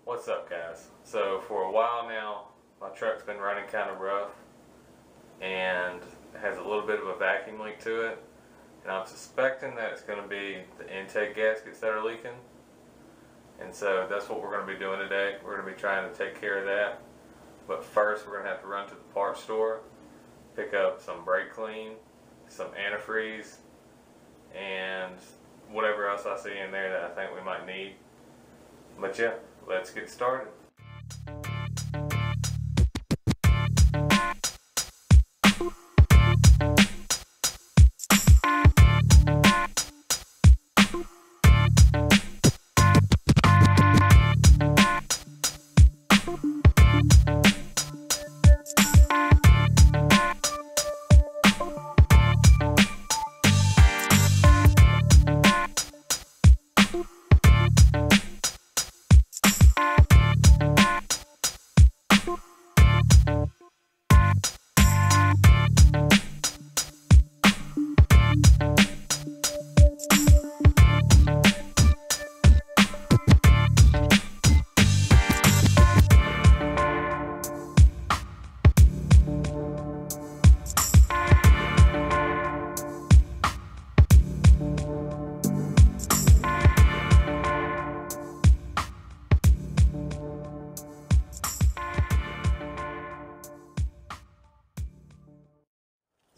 What's up, guys? So for a while now my truck's been running kind of rough and has a little bit of a vacuum leak to it, and I'm suspecting that it's going to be the intake gaskets that are leaking, and so that's what we're going to be doing today. We're going to be trying to take care of that, but first we're going to have to run to the parts store, pick up some brake clean, some antifreeze, and whatever else I see in there that I think we might need. But yeah, let's get started.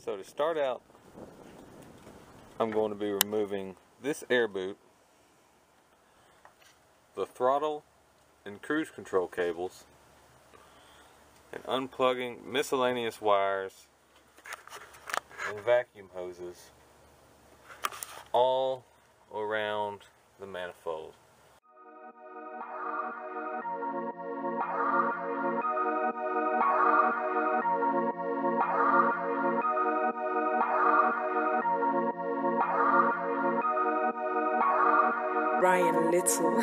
So to start out, I'm going to be removing this air boot, the throttle and cruise control cables, and unplugging miscellaneous wires and vacuum hoses all around the manifold. Ryan Little.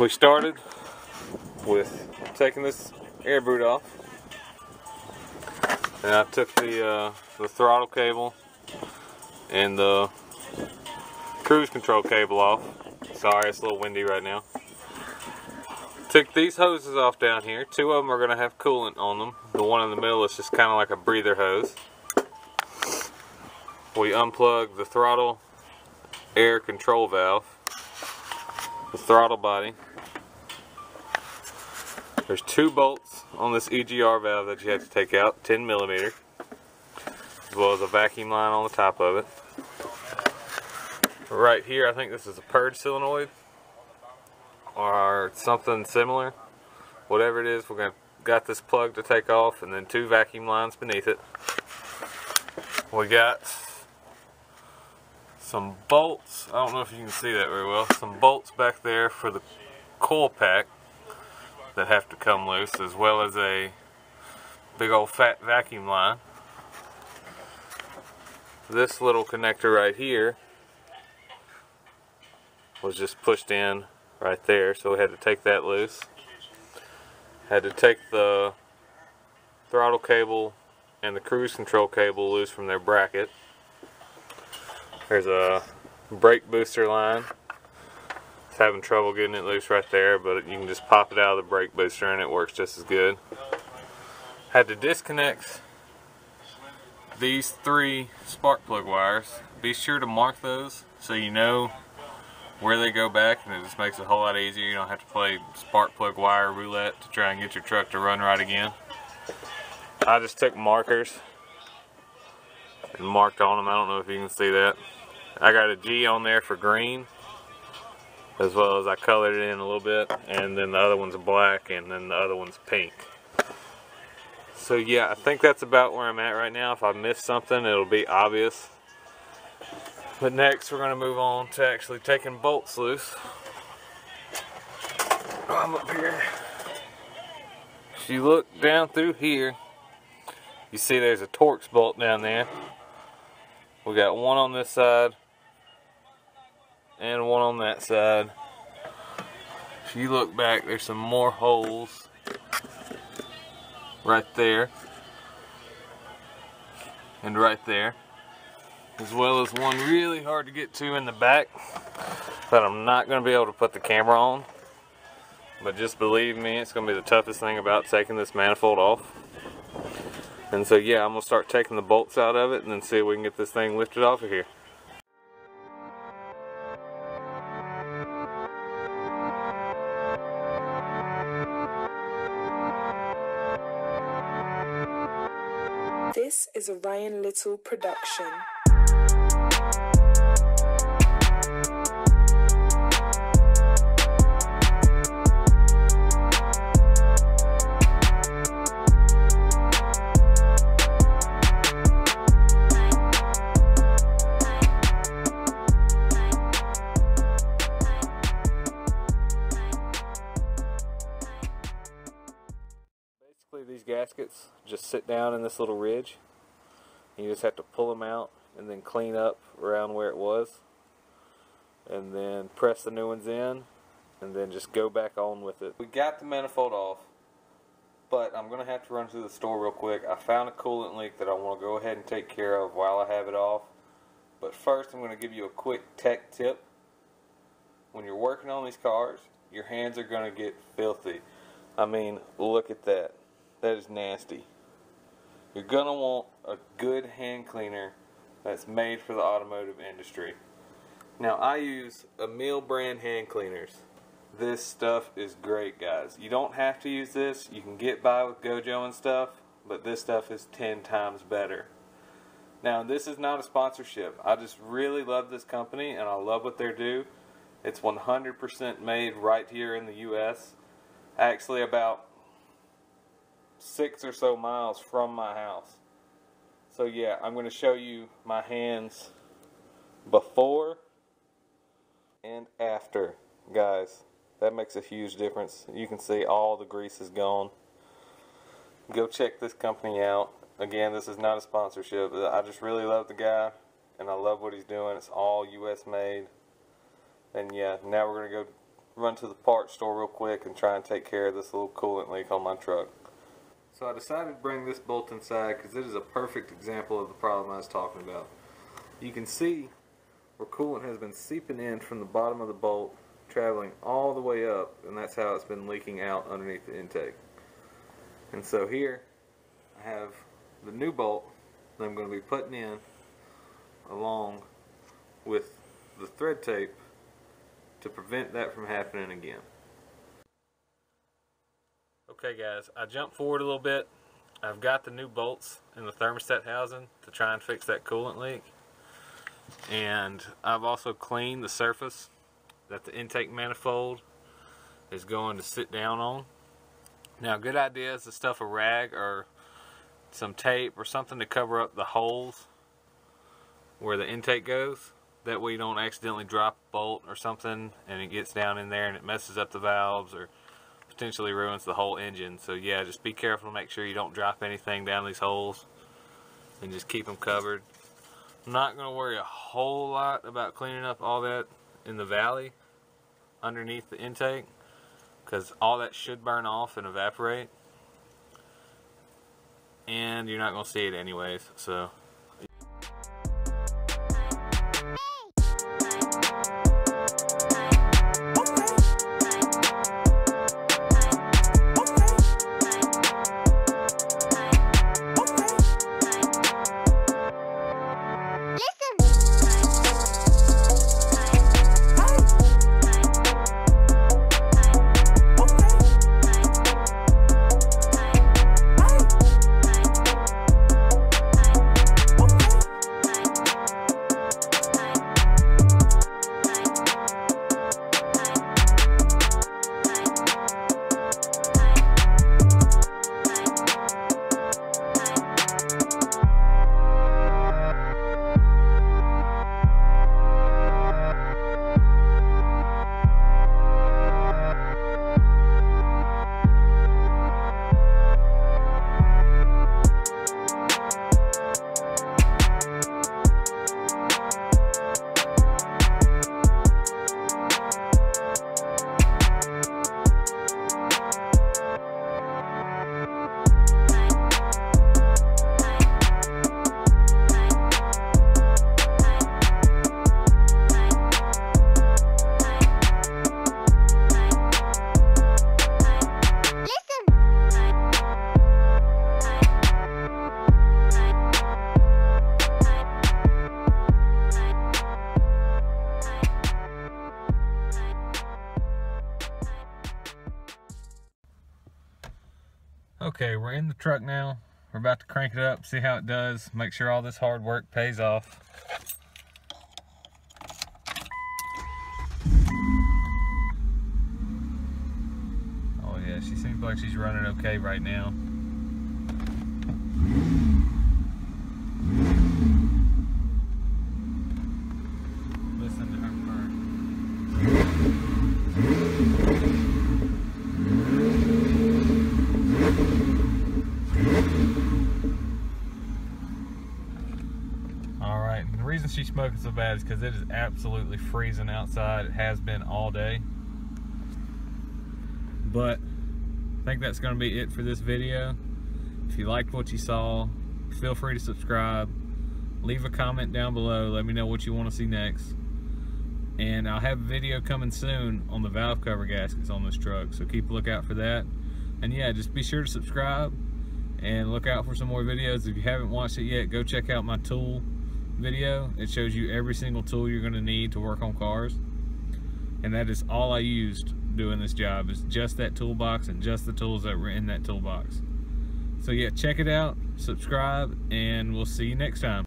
We started with taking this air boot off, and I took the throttle cable and the cruise control cable off. Sorry, it's a little windy right now. Took these hoses off down here. Two of them are going to have coolant on them. The one in the middle is just kind of like a breather hose. We unplugged the throttle air control valve, the throttle body. There's two bolts on this Egr valve that you have to take out, 10 millimeter, as well as a vacuum line on the top of it. Right here, I think this is a purge solenoid or something similar. Whatever it is, got this plug to take off, and then two vacuum lines beneath it. We got some bolts. I don't know if you can see that very well. Some bolts back there for the coil pack that have to come loose, as well as a big old fat vacuum line. This little connector right here was just pushed in right there, so we had to take that loose. Had to take the throttle cable and the cruise control cable loose from their bracket. There's a brake booster line. Having trouble getting it loose right there, but you can just pop it out of the brake booster and it works just as good. Had to disconnect these 3 spark plug wires. Be sure to mark those so you know where they go back, and it just makes it a whole lot easier. You don't have to play spark plug wire roulette to try and get your truck to run right again. I just took markers and marked on them. I don't know if you can see that. I got a G on there for green, as well as I colored it in a little bit, and then the other one's black, and then the other one's pink. So yeah, I think that's about where I'm at right now. If I missed something, it'll be obvious. But next we're going to move on to actually taking bolts loose. I'm up here. If you look down through here, you see there's a Torx bolt down there. We got one on this side and one on that side. If you look back, there's some more holes right there and right there, as well as one really hard to get to in the back that I'm not going to be able to put the camera on. But just believe me, it's going to be the toughest thing about taking this manifold off. And so yeah, I'm going to start taking the bolts out of it and then see if we can get this thing lifted off of here. This is a Ryan Little production. These gaskets just sit down in this little ridge. You just have to pull them out and then clean up around where it was, and then press the new ones in, and then just go back on with it. We got the manifold off, but I'm going to have to run to the store real quick. I found a coolant leak that I want to go ahead and take care of while I have it off. But first I'm going to give you a quick tech tip. When you're working on these cars, your hands are going to get filthy. I mean, look at that. That is nasty. You're going to want a good hand cleaner that's made for the automotive industry. Now, I use a Miele brand hand cleaners. This stuff is great, guys. You don't have to use this. You can get by with Gojo and stuff, but this stuff is 10 times better. Now, this is not a sponsorship. I just really love this company, and I love what they do. It's 100% made right here in the U.S. Actually, about 6 or so miles from my house. So yeah, I'm going to show you my hands before and after. Guys, that makes a huge difference. You can see all the grease is gone. Go check this company out. Again, this is not a sponsorship. I just really love the guy, and I love what he's doing. It's all US made. And yeah, now we're going to go run to the parts store real quick and try and take care of this little coolant leak on my truck. So I decided to bring this bolt inside because it is a perfect example of the problem I was talking about. You can see where coolant has been seeping in from the bottom of the bolt, traveling all the way up, and that's how it's been leaking out underneath the intake. And so here I have the new bolt that I'm going to be putting in along with the thread tape to prevent that from happening again. Okay guys, I jumped forward a little bit. I've got the new bolts in the thermostat housing to try and fix that coolant leak. And I've also cleaned the surface that the intake manifold is going to sit down on. Now, a good idea is to stuff a rag or some tape or something to cover up the holes where the intake goes. That way you don't accidentally drop a bolt or something and it gets down in there and it messes up the valves or potentially ruins the whole engine. So yeah, just be careful to make sure you don't drop anything down these holes and just keep them covered. I'm not going to worry a whole lot about cleaning up all that in the valley underneath the intake, because all that should burn off and evaporate, and you're not going to see it anyways. So Okay, we're in the truck now. We're about to crank it up, see how it does, make sure all this hard work pays off. Oh yeah, she seems like she's running okay right now. Listen to her purr. Alright, the reason she's smoking so bad is because it is absolutely freezing outside. It has been all day. But I think that's going to be it for this video. If you liked what you saw, feel free to subscribe. Leave a comment down below. Let me know what you want to see next. And I'll have a video coming soon on the valve cover gaskets on this truck, so keep a lookout for that. And yeah, just be sure to subscribe and look out for some more videos. If you haven't watched it yet, go check out my tool video. It shows you every single tool you're going to need to work on cars, and that is all I used doing this job, is just that toolbox and just the tools that were in that toolbox. So yeah, check it out, subscribe, and we'll see you next time.